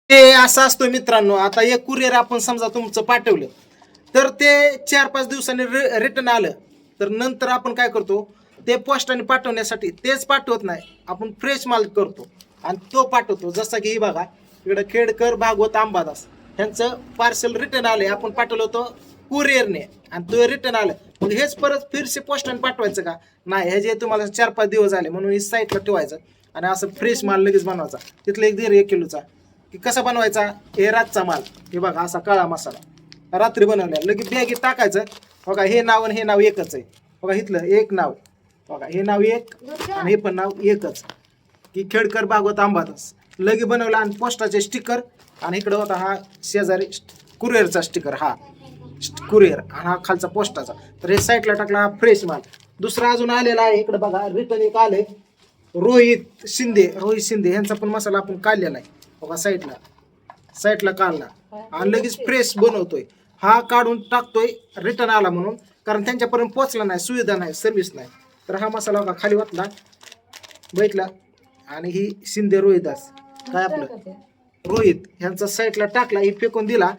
ते असं असतं मित्रांनो. आता एक कुरिअर आपण समजा तुमचं पाठवलं तर ते 4-5 दिवसांनी रिटर्न आलं तर नंतर आपण काय करतो, ते पोस्टाने पाठवण्यासाठी तेच पाठवत नाही, आपण फ्रेश माल करतो आणि तो पाठवतो. जसं की ही बघा इकडं खेडकर भागवत अंबादास ह्यांचं पार्सल रिटर्न आले, आपण पाठवलं होतं कुरिअरने आणि तो रिटर्न आलं. मग हेच परत फिरसे पोस्टाने पाठवायचं का? नाही, हे जे तुम्हाला 4-5 दिवस झाले म्हणून ही साईटला ठेवायचं आणि असं फ्रेश माल लगेच बनवायचा. तिथलं एक 1.5 किलोचा की कसा बनवायचा, हे रातचा माल. हे बघा असा काळा मसाला रात्री बनवल्या लगेच बॅगेत टाकायचं. बघा हे नाव आणि हे नाव एकच आहे. बघा इथलं एक नाव, बघा हे नाव एक आणि हे पण नाव एकच की खेडकर भागवत अंबादास. लगे बनवला आणि पोस्टाचे स्टिकर आणि इकडं होता हा शेजारी कुरिअरचा स्टिकर, हा कुरिअर आणि हा खालचा पोस्टाचा. तर हे साईडला टाकला हा फ्रेश माल. दुसरा अजून आलेला आहे इकडे बघा, रिटर्न एक आले रोहित शिंदे यांचा पण मसाला आपण काढलेला आहे. बघा साईडला काढला आणि लगेच फ्रेश बनवतोय. हा काढून टाकतोय रिटर्न आला म्हणून, कारण त्यांच्यापर्यंत पोचला नाही, सुविधा नाही, सर्व्हिस नाही. तर हा मसाला बघा खाली वाटला बैठला आणि ही शिंदे रोहिदास काय आपलं रोहित ह्यांचा साईडला टाकला, ही फेकून दिला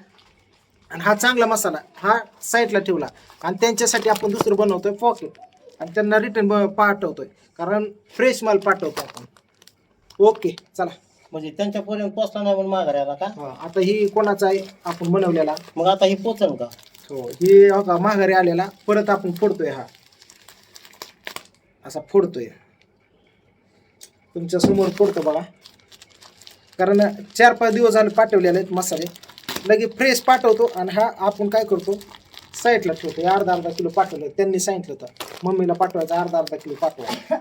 आणि हा चांगला मसाला हा साईडला ठेवला आणि त्यांच्यासाठी आपण दुसरं बनवतोय पॉकेट आणि त्यांना रिटर्न पाठवतोय, कारण फ्रेश माल पाठवतो आपण. ओके चला. म्हणजे त्यांच्यापर्यंत पोचला नाही म्हणून माघारी आला का? आता ही कोणाचा आहे आपण बनवलेला. मग आता ही पोचन का? हो, ही बघा माघारी आलेला परत आपण फोडतोय. हा असा फोडतोय तुमच्या समोर फोडतो बघा, कारण 4-5 दिवस झाले पाठवलेले आहेत मसाले, लगे फ्रेश पाठवतो आणि हा आपण काय करतो साईडला ठेवतो. अर्धा किलो पाठवलं, त्यांनी सांगितलं होतं मम्मीला पाठवायचं अर्धा किलो पाठवा.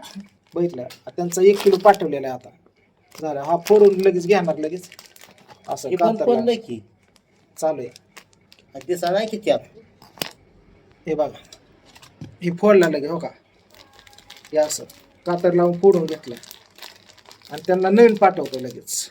बघितलं त्यांचा 1 किलो पाठवलेला आहे. आता झालं, हा फोडून लगेच घेणार लगेच असं पण की चालू आहे. दिसा नाही की त्यात हे बघा हे फोडला लगे, हो का, हे असं कातर लावून फोडून घेतलं आणि त्यांना नवीन पाठवतो लगेच.